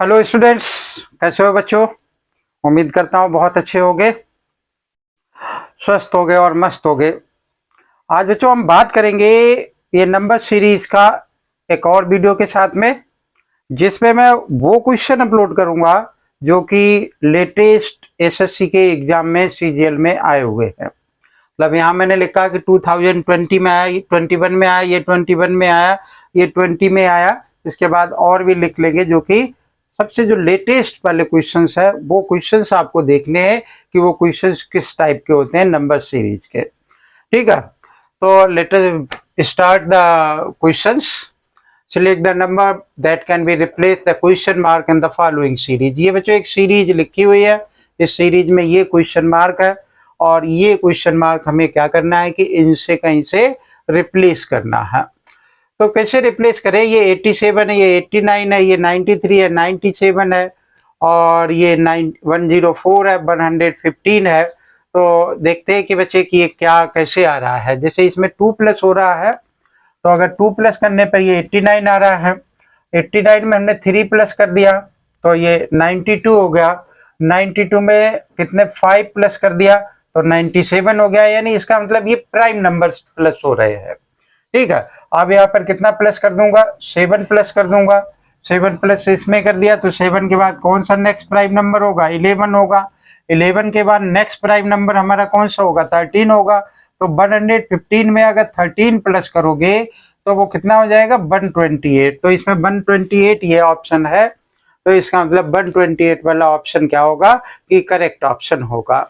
Hello students, कैसे हो बच्चों। उम्मीद करता हूँ बहुत अच्छे होंगे, स्वस्थ होंगे और मस्त होंगे। आज बच्चों हम बात करेंगे ये नंबर सीरीज का एक और वीडियो के साथ में, जिसमें मैं वो क्वेश्चन अपलोड करूंगा जो कि लेटेस्ट एसएससी के एग्जाम में सीजीएल में आए हुए हैं। मतलब यहाँ मैंने लिखा कि 2020 में आया, 21 में आया, ये 21 में आया, ये 20 में आया। इसके बाद और भी लिख लेंगे जो कि सबसे जो लेटेस्ट वाले क्वेश्चंस है वो क्वेश्चंस आपको देखने हैं कि वो क्वेश्चंस किस टाइप के होते हैं नंबर सीरीज के। ठीक है, तो let us start the questions. Select the number that can be replace the question mark in the following series. ये बच्चों एक सीरीज लिखी हुई है, इस सीरीज में ये क्वेश्चन मार्क है और ये क्वेश्चन मार्क हमें क्या करना है कि इनसे कहीं से रिप्लेस करना है। तो कैसे रिप्लेस करें, ये 87 है, ये 89 है, ये 93 है, 97 है और ये 104 है, 115 है। तो देखते हैं कि बच्चे कि ये क्या कैसे आ रहा है। जैसे इसमें 2 प्लस हो रहा है, तो अगर 2 प्लस करने पर ये 89 आ रहा है, 89 में हमने 3 प्लस कर दिया तो ये 92 हो गया, 92 में कितने 5 प्लस कर दिया तो 97 हो गया। यानी इसका मतलब ये प्राइम नंबर्स प्लस हो रहे हैं। ठीक है, अब यहाँ पर कितना प्लस कर दूंगा, 7 प्लस कर दूंगा। 7 प्लस इसमें कर दिया तो 7 के बाद कौन सा नेक्स्ट प्राइम नंबर होगा, 11 होगा। 11 के बाद नेक्स्ट प्राइम नंबर हमारा कौन सा होगा, 13 होगा। तो 115 में अगर 13 प्लस करोगे तो वो कितना हो जाएगा, 128। तो इसमें 128 ये ऑप्शन है, तो इसका मतलब 128 वाला ऑप्शन क्या होगा कि करेक्ट ऑप्शन होगा।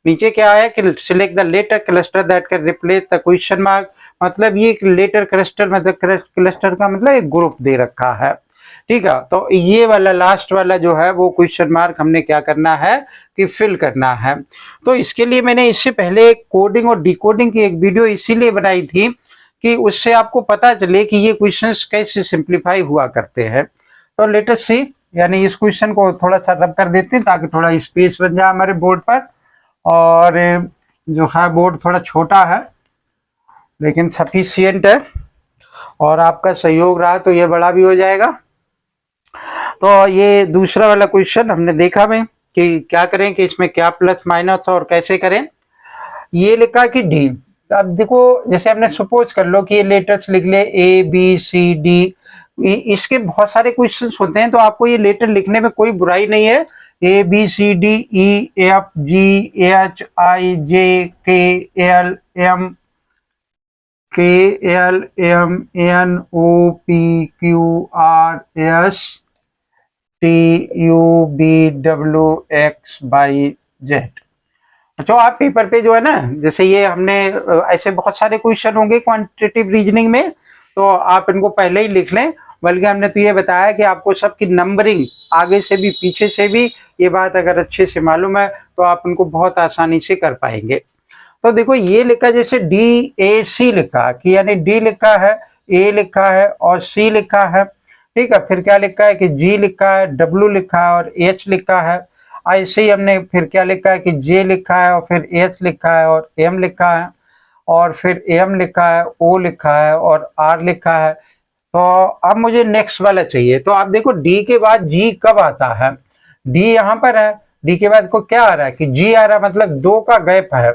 नीचे क्या है कि select the letter cluster that can replace the question mark. मतलब ये लेटर क्लस्टर मतलब क्लस्टर का मतलब एक ग्रुप दे रखा है। ठीक है, तो ये वाला लास्ट वाला जो है वो क्वेश्चन मार्क हमने क्या करना है कि फिल करना है। तो इसके लिए मैंने इससे पहले कोडिंग और डिकोडिंग की एक वीडियो इसीलिए बनाई थी कि उससे आपको पता चले कि ये क्वेश्चंस कैसे सिंप्लीफाई हुआ करते हैं। तो लेट अस सी, यानी इस क्वेश्चन को थोड़ा सा रब कर देते हैं ताकि थोड़ा स्पेस बन जाए हमारे बोर्ड पर। और जो है बोर्ड थोड़ा छोटा है लेकिन सफिशियंट है, और आपका सहयोग रहा तो ये बड़ा भी हो जाएगा। तो ये दूसरा वाला क्वेश्चन हमने देखा में कि क्या करें कि इसमें क्या प्लस माइनस और कैसे करें। ये लिखा कि डी। अब देखो जैसे हमने सपोज कर लो कि ये लेटर्स लिख ले ए बी सी डी, इसके बहुत सारे क्वेश्चंस होते हैं तो आपको ये लेटर लिखने में कोई बुराई नहीं है। A B C D E F G H I J K L M N O P Q R S T U V W X Y Z. तो आप पेपर पे जो है ना, जैसे ये हमने ऐसे बहुत सारे क्वेश्चन होंगे क्वांटिटेटिव रीजनिंग में, तो आप इनको पहले ही लिख लें। बल्कि हमने तो ये बताया कि आपको सबकी नंबरिंग आगे से भी पीछे से भी, ये बात अगर अच्छे से मालूम है तो आप इनको बहुत आसानी से कर पाएंगे। तो देखो ये लिखा जैसे डी ए सी लिखा कि यानी डी लिखा है, ए लिखा है और सी लिखा है। ठीक है, फिर क्या लिखा है कि जी लिखा है, डब्ल्यू लिखा है और एच लिखा है। ऐसे ही हमने फिर क्या लिखा है कि जे लिखा है और फिर एच लिखा है और एम लिखा है और फिर एम लिखा है, ओ लिखा है और आर लिखा है। तो अब मुझे नेक्स्ट वाला चाहिए। तो आप देखो डी के बाद जी कब आता है, डी यहाँ पर है, डी के बाद को क्या आ रहा है कि जी आ रहा है, मतलब 2 का गैप है।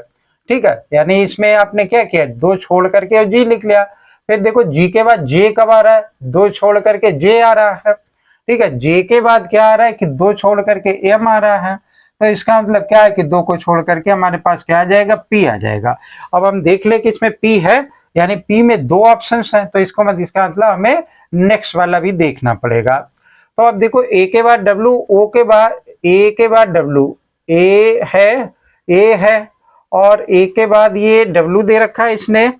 ठीक है, यानी इसमें आपने क्या किया, 2 छोड़ करके जी लिख लिया। फिर देखो जी के बाद जे कब आ रहा है, 2 छोड़ करके जे आ रहा है। ठीक है, जे के बाद क्या आ रहा है कि 2 छोड़ करके एम आ रहा है। तो इसका मतलब क्या है कि 2 को छोड़ करके हमारे पास क्या आ जाएगा, पी आ जाएगा। अब हम देख ले कि इसमें पी है, यानी पी में 2 ऑप्शंस हैं, तो इसका मतलब हमें नेक्स्ट वाला भी देखना पड़ेगा। तो अब देखो ए के बाद डब्ल्यू, ओ के बाद ए के बाद डब्ल्यू, ए है और ए के बाद ये डब्ल्यू दे रखा है इसने।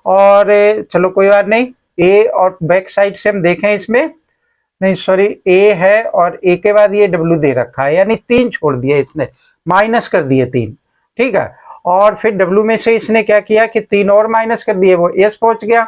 और चलो कोई बात नहीं, ए और बैक साइड से हम देखें इसमें, नहीं सॉरी, ए है और ए के बाद ये डब्ल्यू दे रखा है, यानी 3 छोड़ दिए इसने, माइनस कर दिए 3। ठीक है, और फिर डब्ल्यू में से इसने क्या किया कि 3 और माइनस कर दिए, वो एस पहुंच गया।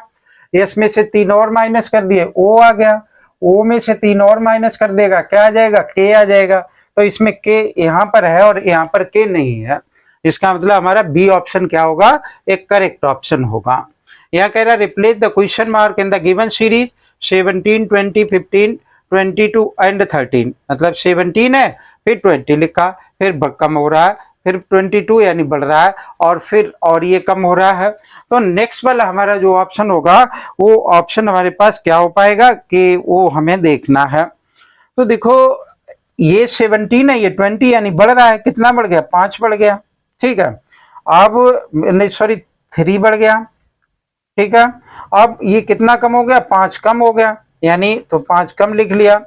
एस में से 3 और माइनस कर दिए, ओ आ गया। ओ में से 3 और माइनस कर देगा, क्या आ जाएगा, के आ जाएगा। तो इसमें के यहाँ पर है और यहाँ पर के नहीं है। इसका मतलब हमारा बी ऑप्शन क्या होगा, एक करेक्ट ऑप्शन होगा। यहाँ कह रहा replace the question mark in the given series 17, 20, 15 22 and 13, मतलब 17 है फिर 20 लिखा, फिर कम हो रहा है, फिर 22 यानी बढ़ रहा है, और फिर और ये कम हो रहा है। तो नेक्स्ट वाला हमारा जो ऑप्शन होगा वो ऑप्शन हमारे पास क्या हो पाएगा कि वो हमें देखना है। तो देखो ये 17 है, ये 20 यानी बढ़ रहा है, कितना बढ़ गया, 5 बढ़ गया, ठीक है। अब नहीं सॉरी 3 बढ़ गया, ठीक है। अब ये कितना कम हो गया, 5 कम हो गया, यानी तो 5 कम लिख लिया।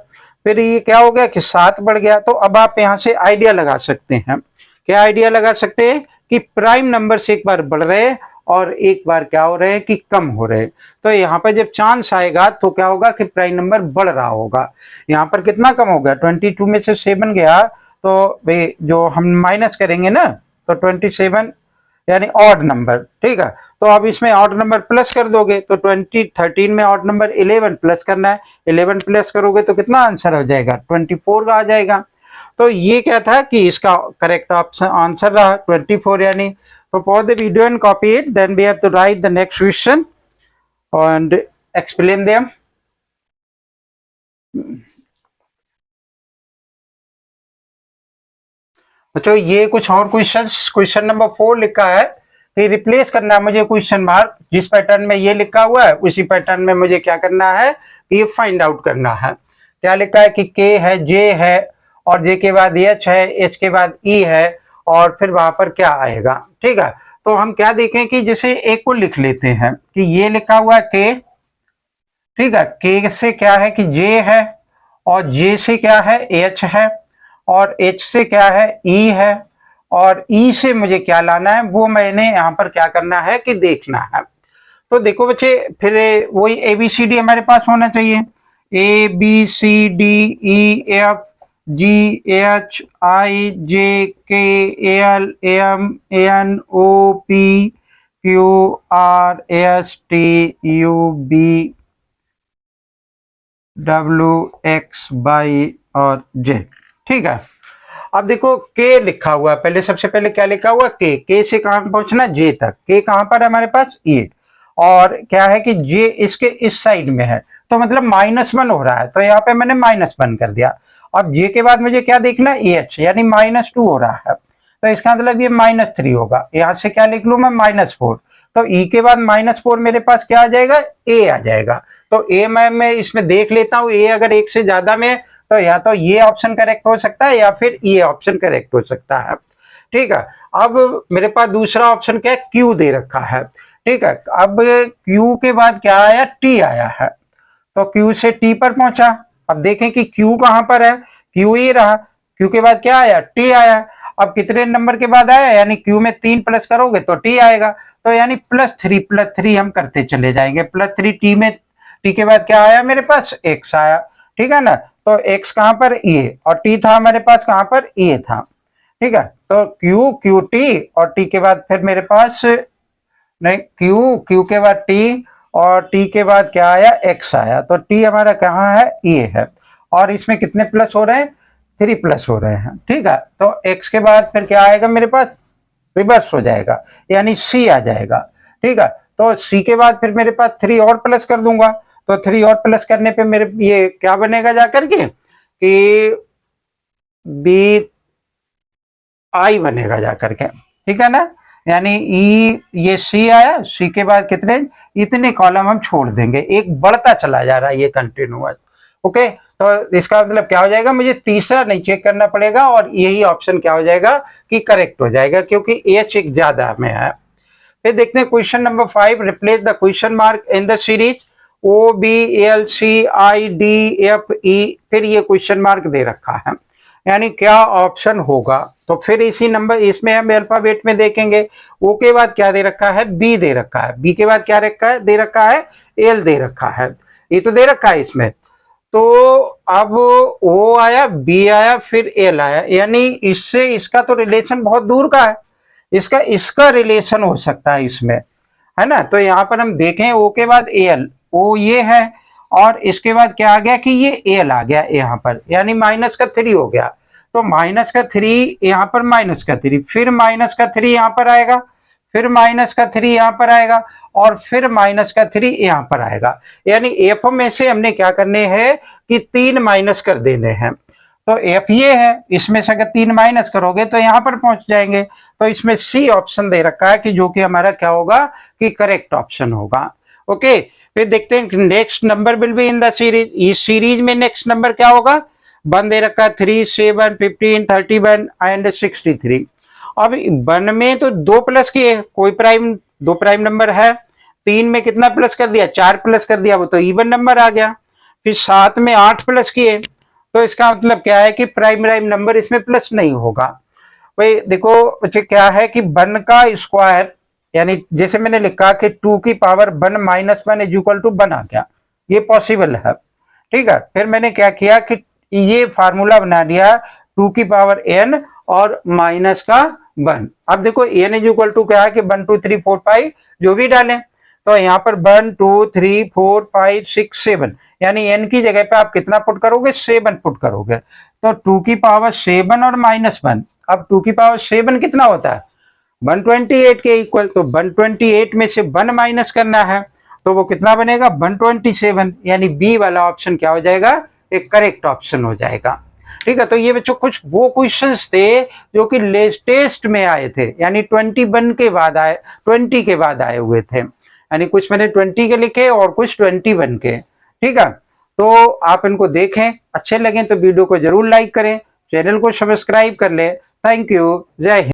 फिर ये क्या हो गया कि 7 बढ़ गया। तो अब आप यहाँ से आइडिया लगा सकते हैं, क्या आइडिया लगा सकते हैं कि प्राइम नंबर से एक बार बढ़ रहे और एक बार क्या हो रहे हैं कि कम हो रहे। तो यहाँ पर जब चांस आएगा तो क्या होगा कि प्राइम नंबर बढ़ रहा होगा। यहाँ पर कितना कम हो गया, 22 में से 7 गया, तो भाई जो हम माइनस करेंगे ना, तो 27 यानी ऑड नंबर, ठीक है। तो अब इसमें ऑड नंबर प्लस कर दोगे, तो 13 में ऑड नंबर 11 प्लस करना है, 11 प्लस करोगे तो कितना आंसर हो जाएगा, 24 का आ जाएगा। तो ये क्या था कि इसका करेक्ट ऑप्शन आंसर रहा 24 यानी। तो pause the video and copy it, then we have to write the next question and explain them. बच्चों ये कुछ और क्वेश्चन नंबर 4 लिखा है कि रिप्लेस करना है मुझे क्वेश्चन मार्क, जिस पैटर्न में ये लिखा हुआ है उसी पैटर्न में मुझे क्या करना है, ये फाइंड आउट करना है। क्या लिखा है कि के है, जे है, और जे के बाद एच है, एच के बाद ई है, और फिर वहां पर क्या आएगा, ठीक है। तो हम क्या देखें कि जैसे एक को लिख लेते हैं कि ये लिखा हुआ है के, ठीक है, के से क्या है कि जे है, और जे से क्या है एच है, और एच से क्या है ई है, और ई से मुझे क्या लाना है वो मैंने यहाँ पर क्या करना है कि देखना है। तो देखो बच्चे फिर वही ए बी सी डी हमारे पास होना चाहिए, A B C D E F G H I J K L M N O P Q R S T U V W X Y और जेड, ठीक है। अब देखो के लिखा हुआ है, पहले सबसे पहले क्या लिखा हुआ, के से कहां पहुंचना, जे तक। के कहां पर है हमारे पास, ये, और क्या है कि जे इसके इस साइड में है, तो मतलब -1 हो रहा है, तो यहाँ पे मैंने -1 कर दिया। अब जे के बाद मुझे क्या देखना, एच यानी -2 हो रहा है, तो इसका मतलब ये -3 होगा। यहाँ से क्या लिख लू मैं, -4। तो ई के बाद -4 मेरे पास क्या आ जाएगा, ए आ जाएगा। तो ए मैं इसमें देख लेता हूँ, ए अगर 1 से ज्यादा में, तो या तो ये ऑप्शन करेक्ट हो सकता है या फिर ये ऑप्शन करेक्ट हो सकता है, ठीक है। अब मेरे पास दूसरा ऑप्शन क्या है, क्यू दे रखा है, ठीक है। अब क्यू के बाद क्या आया, टी आया है, तो क्यू से टी पर पहुंचा। अब देखें कि क्यू कहां पर है, क्यू ही रहा, क्यू के बाद क्या आया, टी आया। अब कितने नंबर के बाद आया, यानी क्यू में 3 प्लस करोगे तो टी आएगा, तो यानी +3 हम करते चले जाएंगे, +3 टी में, टी के बाद क्या आया मेरे पास, एक्स आया, ठीक है ना। तो x कहां पर, ये, और t था हमारे पास कहां पर, ये था, ठीक है। तो q q t और t के बाद फिर मेरे पास नहीं, q के बाद t और t के बाद क्या आया, x आया। तो t हमारा कहां है, ये है, और इसमें कितने प्लस हो रहे हैं, 3 प्लस हो रहे हैं, ठीक है। तो x के बाद फिर क्या आएगा मेरे पास, रिवर्स हो जाएगा, यानी c आ जाएगा, ठीक है। तो c के बाद फिर मेरे पास 3 और प्लस कर दूंगा, तो 3 और प्लस करने पे मेरे ये क्या बनेगा जाकर के कि बी आई बनेगा जाकर के, ठीक है ना। यानी ई, ये सी आया, सी के बाद कितने, इतने कॉलम हम छोड़ देंगे, एक बढ़ता चला जा रहा है ये कंटिन्यूअस, ओके। तो इसका मतलब क्या हो जाएगा, मुझे तीसरा नहीं चेक करना पड़ेगा, और यही ऑप्शन क्या हो जाएगा कि करेक्ट हो जाएगा, क्योंकि एच एक ज्यादा में है। फिर देखते हैं question number 5, replace the question mark in the series O B L C I D F E, फिर ये क्वेश्चन मार्क दे रखा है, यानी क्या ऑप्शन होगा। तो फिर इसी नंबर, इसमें हम अल्फाबेट में देखेंगे, ओ के बाद क्या दे रखा है, बी दे रखा है, बी के बाद क्या रखा है, दे रखा है एल दे रखा है, ये तो दे रखा है इसमें। तो अब ओ आया, बी आया, फिर एल आया, यानी इससे इसका तो रिलेशन बहुत दूर का है, इसका रिलेशन हो सकता है इसमें, है ना। तो यहाँ पर हम देखें ओ के बाद एल, ओ ये है, और इसके बाद क्या आ गया कि ये एल आ गया यहाँ पर, यानी -3 हो गया। तो -3 यहाँ पर, -3 फिर -3 यहाँ पर आएगा, फिर माइनस का 3 यहाँ पर आएगा और फिर माइनस का 3 यहाँ पर आएगा। यानी एफ में से हमने क्या करने हैं कि 3 माइनस कर देने हैं। तो एफ ये है, इसमें से अगर 3 माइनस करोगे तो यहाँ पर पहुंच जाएंगे। तो इसमें सी ऑप्शन दे रखा है कि जो कि हमारा क्या होगा कि करेक्ट ऑप्शन होगा। ओके, फिर देखते हैं next number will be in the series. इस सीरीज में नेक्स्ट नंबर क्या होगा, 1 दे रखा है, 3, 7, 15, 31 एंड 63। अब 1 में तो 2 प्लस किए, कोई प्राइम 2 प्राइम नंबर है। 3 में कितना प्लस कर दिया, 4 प्लस कर दिया, वो तो इवन नंबर आ गया। फिर 7 में 8 प्लस किए, तो इसका मतलब क्या है कि प्राइम नंबर इसमें प्लस नहीं होगा। भाई देखो बच्चे क्या है कि 1 का स्क्वायर, यानी जैसे मैंने लिखा कि 2 की power 1 minus 1 is equal to 1 आ गया, ये पॉसिबल है। ठीक है, फिर मैंने क्या किया कि ये फार्मूला बना दिया 2 की पावर n और माइनस का 1। अब देखो n इज इक्वल टू क्या है कि 1 2 3 4 5 जो भी डालें, तो यहाँ पर 1 2 3 4 5 6 7, यानी n की जगह पे आप कितना पुट करोगे, 7 पुट करोगे। तो 2 की पावर 7 और माइनस 1, अब 2 की पावर 7 कितना होता है, 128 के इक्वल। तो 128 में से 1 माइनस करना है, तो वो कितना बनेगा 127, यानी बी वाला ऑप्शन क्या हो जाएगा, एक करेक्ट ऑप्शन हो जाएगा। ठीक है, तो ये बच्चों कुछ वो क्वेश्चंस थे जो कि लेटेस्ट में आए थे, यानी 21 के बाद आए, 20 के बाद आए हुए थे। यानी कुछ मैंने 20 के लिखे और कुछ 21 के। ठीक है, तो आप इनको देखें, अच्छे लगे तो वीडियो को जरूर लाइक करें, चैनल को सब्सक्राइब कर लें। थैंक यू, जय हिंद।